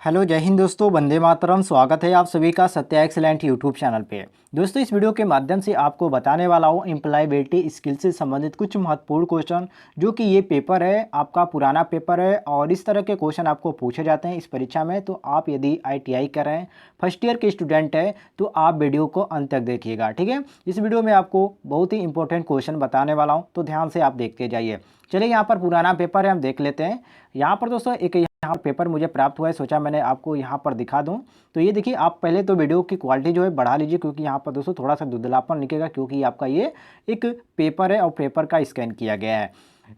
Hello जय हिंद दोस्तों, वंदे मातरम। स्वागत है आप सभी का सत्या एक्सीलेंट यूट्यूब चैनल पे। दोस्तों इस वीडियो के माध्यम से आपको बताने वाला हूँ एम्प्लॉयबिलिटी स्किल से संबंधित कुछ महत्वपूर्ण क्वेश्चन, जो कि ये पेपर है आपका पुराना पेपर है और इस तरह के क्वेश्चन आपको पूछे जाते हैं इस परीक्षा में। तो आप यदि ITI कर रहे हैं, फर्स्ट ईयर के स्टूडेंट है, तो आप वीडियो को अंत तक देखिएगा, ठीक है। इस वीडियो में आपको बहुत ही इंपॉर्टेंट क्वेश्चन बताने वाला हूँ, तो ध्यान से आप देखते जाइए। चलिए यहाँ पर पुराना पेपर है, हम देख लेते हैं। यहाँ पर दोस्तों एक यहाँ पेपर मुझे प्राप्त हुआ है, सोचा मैंने आपको यहाँ पर दिखा दूँ। तो ये देखिए, आप पहले तो वीडियो की क्वालिटी जो है बढ़ा लीजिए, क्योंकि यहाँ पर दोस्तों थोड़ा सा धुंधलापन दिखेगा, क्योंकि आपका ये एक पेपर है और पेपर का स्कैन किया गया है।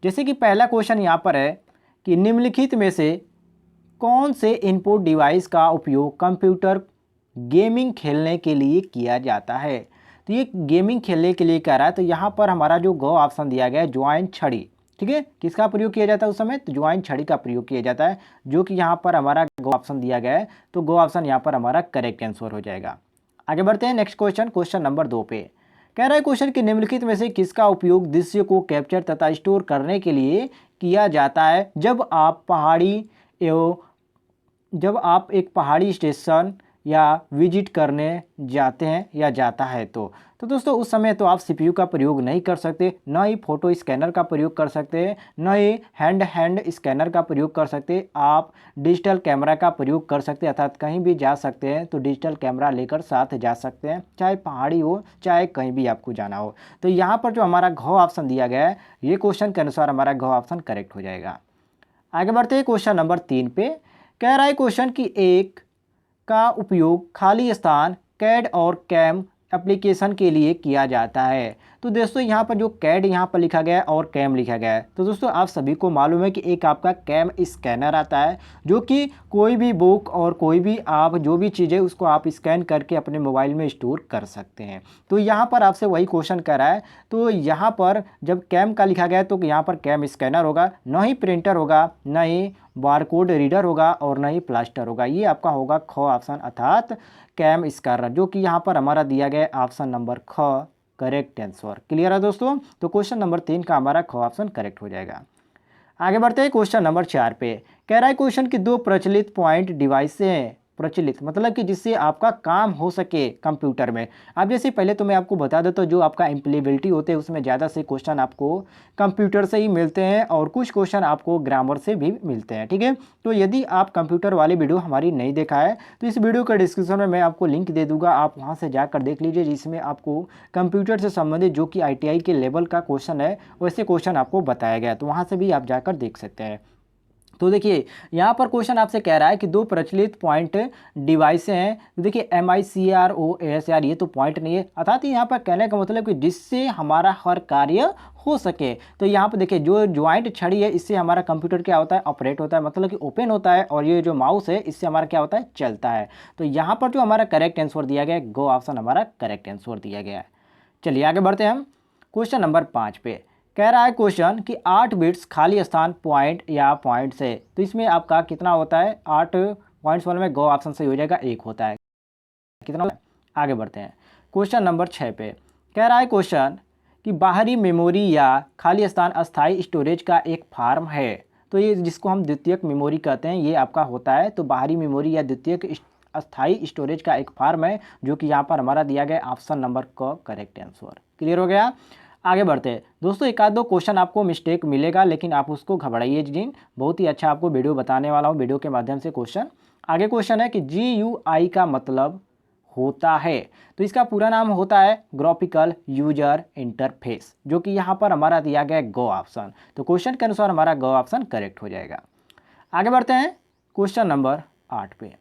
जैसे कि पहला क्वेश्चन यहाँ पर है कि निम्नलिखित में से कौन से इनपुट डिवाइस का उपयोग कंप्यूटर गेमिंग खेलने के लिए किया जाता है। तो ये गेमिंग खेलने के लिए कह रहा है, तो यहाँ पर हमारा जो गो ऑप्शन दिया गया है ज्वाइंट छड़ी, ठीक है। किसका प्रयोग किया जाता है उस समय, तो ज्वाइंट छड़ी का प्रयोग किया जाता है, जो कि यहाँ पर हमारा गो ऑप्शन दिया गया है। तो गो ऑप्शन यहाँ पर हमारा करेक्ट आंसर हो जाएगा। आगे बढ़ते हैं नेक्स्ट क्वेश्चन, क्वेश्चन नंबर 2 पे कह रहा है क्वेश्चन कि निम्नलिखित में से किसका उपयोग दृश्य को कैप्चर तथा स्टोर करने के लिए किया जाता है जब आप एक पहाड़ी स्टेशन या विजिट करने जाते हैं या जाता है। तो दोस्तों उस समय तो आप CPU का प्रयोग नहीं कर सकते, न ही फोटो स्कैनर का प्रयोग कर सकते हैं, न ही हैंड स्कैनर का प्रयोग कर सकते। आप डिजिटल कैमरा का प्रयोग कर सकते हैं, अर्थात कहीं भी जा सकते हैं तो डिजिटल कैमरा लेकर साथ जा सकते हैं, चाहे पहाड़ी हो चाहे कहीं भी आपको जाना हो। तो यहाँ पर जो हमारा घ ऑप्शन दिया गया है, ये क्वेश्चन के अनुसार हमारा घ ऑप्शन करेक्ट हो जाएगा। आगे बढ़ते हैं क्वेश्चन नंबर 3 पे कह रहा है क्वेश्चन कि एक का उपयोग खाली स्थान कैड और कैम एप्लीकेशन के लिए किया जाता है। तो दोस्तों यहाँ पर जो कैड यहाँ पर लिखा गया है और कैम लिखा गया है, तो दोस्तों आप सभी को मालूम है कि एक आपका कैम स्कैनर आता है, जो कि कोई भी बुक और कोई भी आप जो भी चीज़ें उसको आप स्कैन करके अपने मोबाइल में स्टोर कर सकते हैं। तो यहाँ पर आपसे वही क्वेश्चन कर रहा है। तो यहाँ पर जब कैम का लिखा गया है, तो यहाँ पर कैम स्कैनर होगा, न ही प्रिंटर होगा, न ही बारकोड रीडर होगा और न ही प्लास्टर होगा। ये आपका होगा ख ऑप्शन, अर्थात कैम स्कैनर, जो कि यहाँ पर हमारा दिया गया ऑप्शन नंबर ख करेक्ट आंसर। क्लियर है दोस्तों। तो क्वेश्चन नंबर 3 का हमारा ख ऑप्शन करेक्ट हो जाएगा। आगे बढ़ते हैं क्वेश्चन नंबर 4 पे कह रहा है क्वेश्चन की दो प्रचलित पॉइंट डिवाइस हैं। प्रचलित मतलब कि जिससे आपका काम हो सके कंप्यूटर में। अब जैसे पहले तो मैं आपको बता देता हूँ, जो आपका एम्प्लॉयबिलिटी होते हैं उसमें ज़्यादा से क्वेश्चन आपको कंप्यूटर से ही मिलते हैं और कुछ क्वेश्चन आपको ग्रामर से भी मिलते हैं, ठीक है। तो यदि आप कंप्यूटर वाली वीडियो हमारी नहीं देखा है, तो इस वीडियो का डिस्क्रिप्शन में मैं आपको लिंक दे दूंगा, आप वहाँ से जाकर देख लीजिए, जिसमें आपको कंप्यूटर से संबंधित जो कि ITI के लेवल का क्वेश्चन है वैसे क्वेश्चन आपको बताया गया है, तो वहाँ से भी आप जाकर देख सकते हैं। तो देखिए यहाँ पर क्वेश्चन आपसे कह रहा है कि दो प्रचलित पॉइंट डिवाइस हैं। तो देखिए MICROASR, ये तो पॉइंट नहीं है, अर्थात यहाँ पर कहने का मतलब कि जिससे हमारा हर कार्य हो सके। तो यहाँ पर देखिए जो ज्वाइंट छड़ी है, इससे हमारा कंप्यूटर क्या होता है, ऑपरेट होता है, मतलब कि ओपन होता है, और ये जो माउस है इससे हमारा क्या होता है, चलता है। तो यहाँ पर जो हमारा करेक्ट आंसर दिया गया है, गो ऑप्शन हमारा करेक्ट आंसर दिया गया है। चलिए आगे बढ़ते हैं हम क्वेश्चन नंबर 5 पे कह रहा है क्वेश्चन कि 8 बिट्स खाली स्थान पॉइंट या पॉइंट से। तो इसमें आपका कितना होता है, 8 पॉइंट्स वाले में गो ऑप्शन सही हो जाएगा, 1 होता है। कितना होता है? आगे बढ़ते हैं क्वेश्चन नंबर 6 पे कह रहा है क्वेश्चन कि बाहरी मेमोरी या खाली स्थान अस्थायी स्टोरेज का एक फॉर्म है। तो ये जिसको हम द्वितीयक मेमोरी कहते हैं, ये आपका होता है। तो बाहरी मेमोरी या द्वितीयक अस्थायी स्टोरेज का एक फॉर्म है, जो कि यहाँ पर हमारा दिया गया ऑप्शन नंबर क करेक्ट आंसर। क्लियर हो गया। आगे बढ़ते हैं दोस्तों, एक आध दो क्वेश्चन आपको मिस्टेक मिलेगा, लेकिन आप उसको घबराइए जिन, बहुत ही अच्छा आपको वीडियो बताने वाला हूँ वीडियो के माध्यम से क्वेश्चन। आगे क्वेश्चन है कि GUI का मतलब होता है। तो इसका पूरा नाम होता है ग्राफिकल यूजर इंटरफेस, जो कि यहाँ पर हमारा दिया गया गो ऑप्शन। तो क्वेश्चन के अनुसार हमारा गो ऑप्शन करेक्ट हो जाएगा। आगे बढ़ते हैं क्वेश्चन नंबर 8 पे।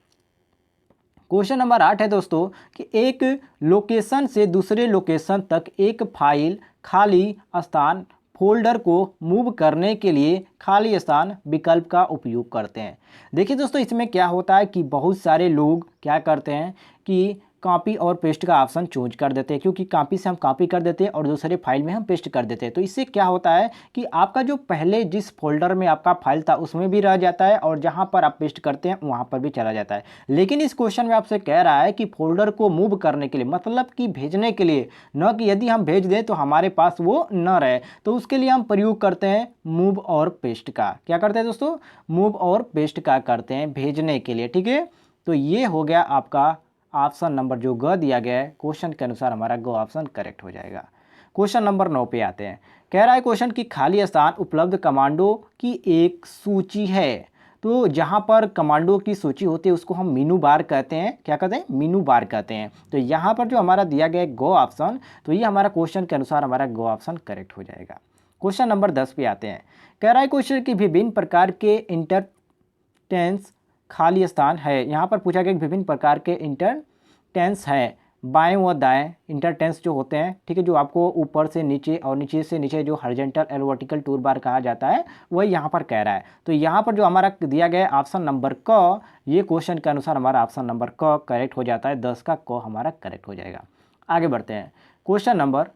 क्वेश्चन नंबर 8 है दोस्तों कि एक लोकेशन से दूसरे लोकेशन तक एक फाइल खाली स्थान फोल्डर को मूव करने के लिए खाली स्थान विकल्प का उपयोग करते हैं। देखिए दोस्तों, इसमें क्या होता है कि बहुत सारे लोग क्या करते हैं कि कॉपी और पेस्ट का ऑप्शन चूज कर देते हैं, क्योंकि कॉपी से हम कॉपी कर देते हैं और दूसरे फाइल में हम पेस्ट कर देते हैं। तो इससे क्या होता है कि आपका जो पहले जिस फोल्डर में आपका फाइल था उसमें भी रह जाता है और जहां पर आप पेस्ट करते हैं वहां पर भी चला जाता है। लेकिन इस क्वेश्चन में आपसे कह रहा है कि फोल्डर को मूव करने के लिए, मतलब कि भेजने के लिए, न कि यदि हम भेज दें तो हमारे पास वो न रहे, तो उसके लिए हम प्रयोग करते हैं मूव और पेस्ट का। क्या करते हैं दोस्तों? मूव और पेस्ट का करते हैं भेजने के लिए। ठीक है, तो ये हो गया आपका ऑप्शन नंबर जो ग दिया गया है क्वेश्चन के अनुसार, हमारा ग ऑप्शन करेक्ट हो जाएगा। क्वेश्चन नंबर 9 पे आते हैं। कह रहा है क्वेश्चन की खाली स्थान उपलब्ध कमांडो की एक सूची है। तो जहाँ पर कमांडो की सूची होती है उसको हम मीनू बार कहते हैं। क्या कहते हैं? मीनू बार कहते हैं। तो यहाँ पर जो हमारा दिया गया है गो ऑप्शन, तो ये हमारा क्वेश्चन के अनुसार हमारा गो ऑप्शन करेक्ट हो जाएगा। क्वेश्चन नंबर 10 पे आते हैं। कह रहा है क्वेश्चन की विभिन्न प्रकार के इंटरटेंस खाली स्थान है। यहाँ पर पूछा गया कि विभिन्न प्रकार के इंटरटेंस हैं, बाएं व दाएं इंटरटेंस जो होते हैं। ठीक है, जो आपको ऊपर से नीचे और नीचे से नीचे जो horizontal and vertical tool bar कहा जाता है, वही यहाँ पर कह रहा है। तो यहाँ पर जो हमारा दिया गया ऑप्शन नंबर क, ये क्वेश्चन के अनुसार हमारा ऑप्शन नंबर क करेक्ट हो जाता है। 10 का क हमारा करेक्ट हो जाएगा। आगे बढ़ते हैं क्वेश्चन नंबर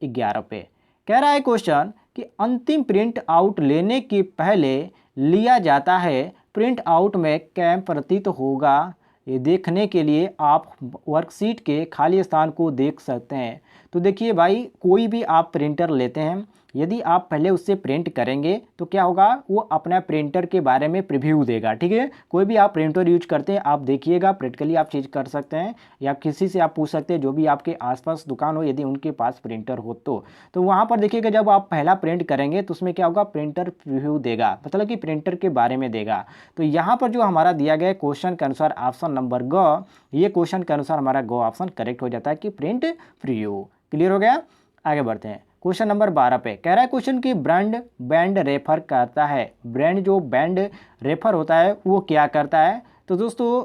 11 पे। कह रहा है क्वेश्चन कि अंतिम प्रिंट आउट लेने के पहले लिया जाता है, प्रिंट आउट में कैम प्रतीत होगा। ये देखने के लिए आप वर्कशीट के खाली स्थान को देख सकते हैं। तो देखिए भाई, कोई भी आप प्रिंटर लेते हैं, यदि आप पहले उससे प्रिंट करेंगे तो क्या होगा, वो अपना प्रिंटर के बारे में प्रीव्यू देगा। ठीक है, कोई भी आप प्रिंटर यूज करते हैं आप देखिएगा, प्रैक्टिकली आप चीज़ कर सकते हैं या किसी से आप पूछ सकते हैं, जो भी आपके आसपास दुकान हो यदि उनके पास प्रिंटर हो तो वहाँ पर देखिएगा जब आप पहला प्रिंट करेंगे तो उसमें क्या होगा, प्रिंटर प्रीव्यू देगा, मतलब कि प्रिंटर के बारे में देगा। तो यहाँ पर जो हमारा दिया गया क्वेश्चन के अनुसार ऑप्शन नंबर ग, ये क्वेश्चन के अनुसार हमारा गो ऑप्शन करेक्ट हो जाता है कि प्रिंट प्रीव्यू। क्लियर हो गया? आगे बढ़ते हैं क्वेश्चन नंबर 12 पे। कह रहा है क्वेश्चन की बैंड रेफर करता है। ब्रांड जो बैंड रेफर होता है वो क्या करता है? तो दोस्तों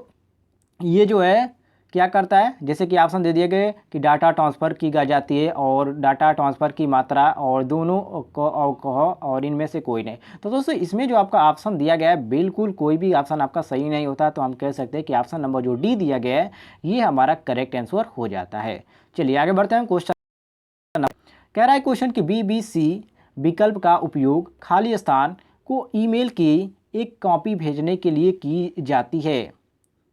ये जो है क्या करता है, जैसे कि ऑप्शन दे दिए गए कि डाटा ट्रांसफ़र की जाती है और डाटा ट्रांसफ़र की मात्रा और दोनों कहो और इनमें से कोई नहीं। तो दोस्तों इसमें जो आपका ऑप्शन दिया गया है बिल्कुल कोई भी ऑप्शन आपका सही नहीं होता, तो हम कह सकते हैं कि ऑप्शन नंबर जो डी दिया गया है ये हमारा करेक्ट आंसर हो जाता है। चलिए आगे बढ़ते हैं। क्वेश्चन कह रहा है क्वेश्चन कि BBC विकल्प का उपयोग खाली स्थान को ईमेल की एक कॉपी भेजने के लिए की जाती है।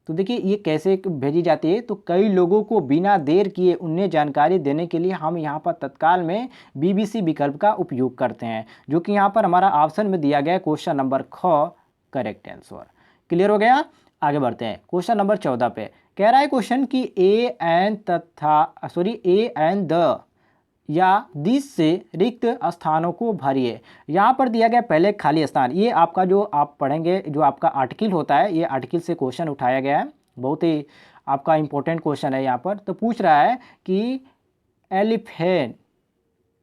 तो देखिए ये कैसे भेजी जाती है, तो कई लोगों को बिना देर किए उन्हें जानकारी देने के लिए हम यहाँ पर तत्काल में BBC विकल्प का उपयोग करते हैं, जो कि यहाँ पर हमारा ऑप्शन में दिया गया है क्वेश्चन नंबर ख करेक्ट आंसर। क्लियर हो गया? आगे बढ़ते हैं क्वेश्चन नंबर 14 पे। कह रहा है क्वेश्चन की ए एन द या दिस से रिक्त स्थानों को भरिए। यहाँ पर दिया गया पहले खाली स्थान, ये आपका जो आप पढ़ेंगे जो आपका आर्टिकल होता है, ये आर्टिकल से क्वेश्चन उठाया गया है, बहुत ही आपका इंपॉर्टेंट क्वेश्चन है। यहाँ पर तो पूछ रहा है कि एलिफेंट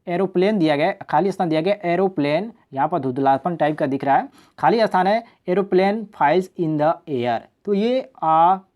एरोप्लेन दिया गया, खाली स्थान दिया गया एरोप्लेन, यहाँ पर धुंधलापन टाइप का दिख रहा है, खाली स्थान है aeroplane files in the air. तो ये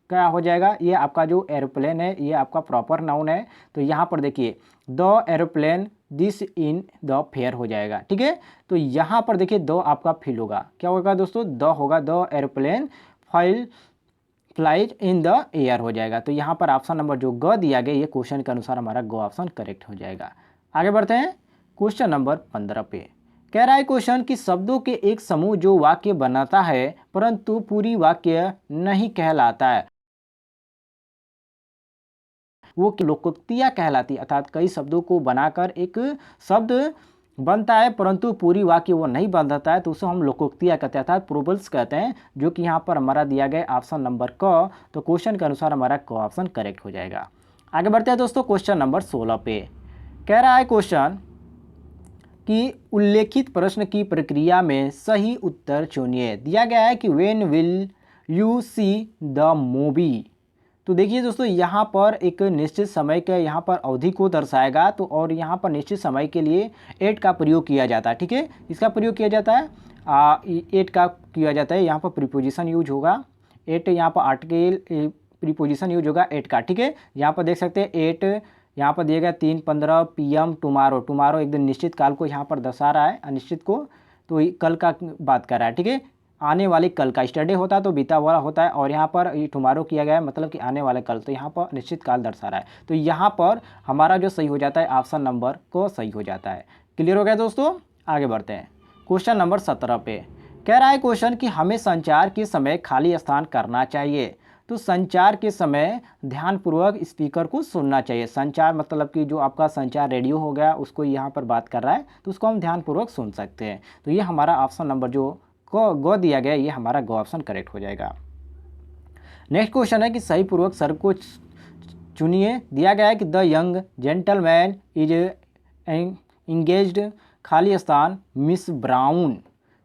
क्या हो जाएगा, ये आपका जो एरोप्लेन है ये आपका प्रॉपर नाउन है। तो यहाँ पर देखिए the aeroplane this in the fair हो जाएगा। ठीक है, तो यहाँ पर देखिए द आपका फिल होगा, क्या होगा दोस्तों, द होगा, the aeroplane flight in the air हो जाएगा। तो यहाँ पर ऑप्शन नंबर जो ग दिया गया ये क्वेश्चन के अनुसार हमारा ग ऑप्शन करेक्ट हो जाएगा। आगे बढ़ते हैं क्वेश्चन नंबर 15 पे। कह रहा है क्वेश्चन कि शब्दों के एक समूह जो वाक्य बनाता है परंतु पूरी वाक्य नहीं कहलाता है, वो लोकोक्तियाँ कहलाती है। अर्थात कई शब्दों को बनाकर एक शब्द बनता है परंतु पूरी वाक्य वो नहीं बनाता है, तो उसे हम लोकोक्तियाँ कहते हैं, अर्थात प्रोबल्स कहते हैं, जो कि यहाँ पर हमारा दिया गया ऑप्शन नंबर क। तो क्वेश्चन के अनुसार हमारा क ऑप्शन करेक्ट हो जाएगा। आगे बढ़ते हैं दोस्तों क्वेश्चन नंबर 16 पे। कह रहा है क्वेश्चन कि उल्लेखित प्रश्न की प्रक्रिया में सही उत्तर चुनिए। दिया गया है कि when will you see the movie. तो देखिए दोस्तों यहाँ पर एक निश्चित समय के यहाँ पर अवधि को दर्शाएगा, तो और यहाँ पर निश्चित समय के लिए एट का प्रयोग किया जाता है। ठीक है, इसका प्रयोग किया जाता है एट का किया जाता है, यहाँ पर प्रीपोजिशन यूज होगा एट, यहाँ पर आर्टिकल प्रीपोजिशन यूज होगा एट का। ठीक है, यहाँ पर देख सकते हैं एट, यहाँ पर दिया गया 3:15 PM टुमारो। टुमारो एक दिन निश्चित काल को यहाँ पर दर्शा रहा है, अनिश्चित को तो कल का बात कर रहा है। ठीक है, आने वाले कल का, स्टरडे होता है तो बीता हुआ होता है, और यहाँ पर टुमारो किया गया है मतलब कि आने वाले कल, तो यहाँ पर निश्चित काल दर्शा रहा है। तो यहाँ पर हमारा जो सही हो जाता है ऑप्शन नंबर को सही हो जाता है। क्लियर हो गया दोस्तों, आगे बढ़ते हैं। क्वेश्चन नंबर 17 पे कह रहा है क्वेश्चन कि हमें संचार के समय खाली स्थान करना चाहिए। तो संचार के समय ध्यानपूर्वक स्पीकर को सुनना चाहिए। संचार मतलब कि जो आपका संचार रेडियो हो गया उसको यहाँ पर बात कर रहा है, तो उसको हम ध्यानपूर्वक सुन सकते हैं। तो ये हमारा ऑप्शन नंबर जो गो दिया गया, ये हमारा गो ऑप्शन करेक्ट हो जाएगा। नेक्स्ट क्वेश्चन है कि सही पूर्वक सर को चुनिए। दिया गया है कि the young gentleman is engaged, खाली स्थान मिस ब्राउन।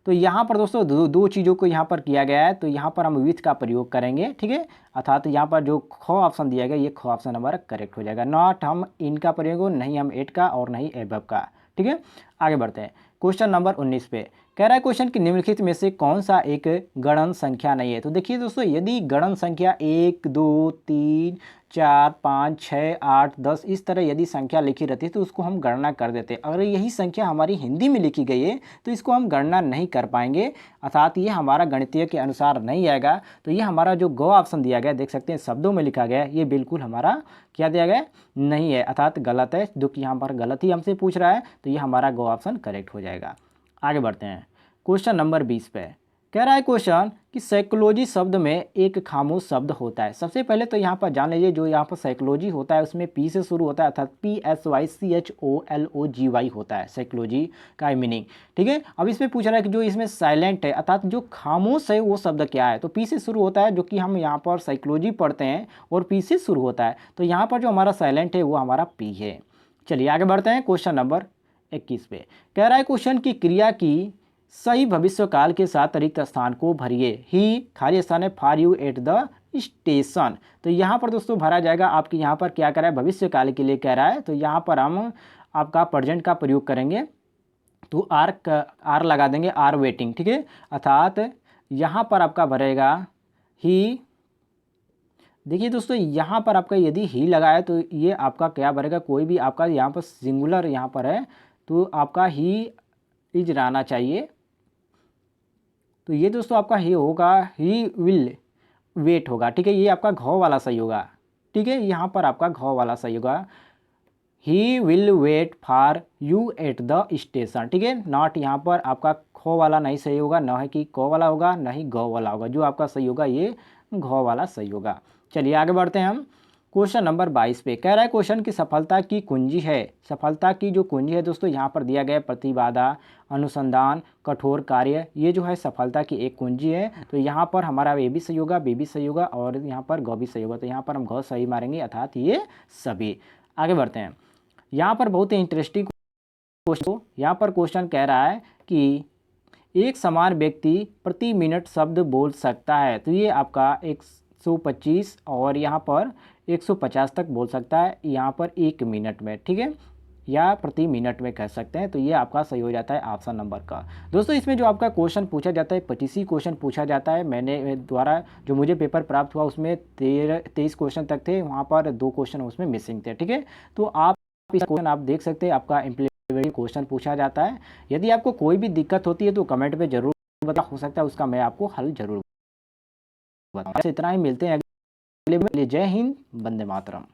तो यहाँ पर दोस्तों दो चीज़ों को यहाँ पर किया गया है, तो यहाँ पर हम विथ का प्रयोग करेंगे, ठीक है। अर्थात यहाँ पर जो ख ऑप्शन दिया गया ये ख ऑप्शन हमारा करेक्ट हो जाएगा। नॉट हम इनका प्रयोग, नहीं हम एट का और नहीं एबव का, ठीक है। आगे बढ़ते हैं। क्वेश्चन नंबर 19 पे कह रहा है क्वेश्चन कि निम्नलिखित में से कौन सा एक गणन संख्या नहीं है। तो देखिए दोस्तों, यदि गणन संख्या 1 2 3 4 5 6 8 10 इस तरह यदि संख्या लिखी रहती है तो उसको हम गणना कर देते। अगर यही संख्या हमारी हिंदी में लिखी गई है तो इसको हम गणना नहीं कर पाएंगे, अर्थात ये हमारा गणितीय के अनुसार नहीं आएगा। तो ये हमारा जो गो ऑप्शन दिया गया, देख सकते हैं शब्दों में लिखा गया है, ये बिल्कुल हमारा क्या दिया गया नहीं है, अर्थात गलत है, जो कि यहाँ पर गलत ही हमसे पूछ रहा है। तो ये हमारा गो ऑप्शन करेक्ट हो जाएगा। आगे बढ़ते हैं। क्वेश्चन नंबर 20 पे कह रहा है क्वेश्चन कि साइकोलॉजी शब्द में एक खामोश शब्द होता है। सबसे पहले तो यहाँ पर जान लीजिए, जो यहाँ पर साइकोलॉजी होता है उसमें पी से शुरू होता है, अर्थात PSYCHOLOGY होता है साइकोलॉजी का मीनिंग, ठीक है। अब इसमें पूछ रहा है कि जो इसमें साइलेंट है, अर्थात जो खामोश है वो शब्द क्या है। तो पी से शुरू होता है, जो कि हम यहाँ पर साइकोलॉजी पढ़ते हैं, और पी से शुरू होता है। तो यहाँ पर जो हमारा साइलेंट है वो हमारा पी है। चलिए आगे बढ़ते हैं। क्वेश्चन नंबर 21 पे कह रहा है क्वेश्चन की क्रिया की सही भविष्यकाल के साथ रिक्त स्थान को भरिए। ही खाली स्थान है for you at the station. तो यहाँ पर दोस्तों भरा जाएगा, आपके यहाँ पर क्या कह रहा है, भविष्यकाल के लिए कह रहा है। तो यहाँ पर हम आपका प्रेजेंट का प्रयोग करेंगे, तो आर लगा देंगे, आर वेटिंग, ठीक है। अर्थात यहाँ पर आपका भरेगा ही। देखिए दोस्तों, यहाँ पर आपका यदि ही लगा है तो ये आपका क्या भरेगा, कोई भी आपका यहाँ पर सिंगुलर यहाँ पर है तो आपका ही इज रहना चाहिए। तो ये दोस्तों आपका ही होगा, ही विल वेट होगा, ठीक है। ये आपका घ वाला सही होगा, ठीक है। यहाँ पर आपका घ वाला सही होगा, he will wait for you at the station, ठीक है। नॉट यहाँ पर आपका ख वाला नहीं सही होगा, न है कि क वाला होगा, न ही ग वाला होगा। जो आपका सही होगा ये घ वाला सही होगा। चलिए आगे बढ़ते हैं हम। क्वेश्चन नंबर 22 पे कह रहा है क्वेश्चन की सफलता की कुंजी है। सफलता की जो कुंजी है दोस्तों, यहाँ पर दिया गया प्रतिबाधा, अनुसंधान, कठोर कार्य, ये जो है सफलता की एक कुंजी है। तो यहाँ पर हमारा ए भी सही होगा, बी भी सही होगा, और यहाँ पर ग भी सही होगा। तो यहाँ पर हम घ सही मारेंगे, अर्थात ये सभी। आगे बढ़ते हैं। यहाँ पर बहुत ही इंटरेस्टिंग क्वेश्चन, यहाँ पर क्वेश्चन कह रहा है कि एक समान व्यक्ति प्रति मिनट शब्द बोल सकता है। तो ये आपका 125 और यहाँ पर 150 तक बोल सकता है, यहाँ पर 1 मिनट में, ठीक है, या प्रति मिनट में कह सकते हैं। तो ये आपका सही हो जाता है ऑप्शन नंबर का। दोस्तों इसमें जो आपका क्वेश्चन पूछा जाता है 25 क्वेश्चन पूछा जाता है। मैंने द्वारा जो मुझे पेपर प्राप्त हुआ उसमें 23 क्वेश्चन तक थे, वहाँ पर 2 क्वेश्चन उसमें मिसिंग थे, ठीक है। तो आप इस क्वेश्चन आप देख सकते हैं, आपका इम्प्लीमेंट क्वेश्चन पूछा जाता है। यदि आपको कोई भी दिक्कत होती है तो कमेंट में जरूर बता, हो सकता है उसका मैं आपको हल जरूर बताऊँ। इतना ही, मिलते हैं अगले। जय हिंद, वंदे मातरम।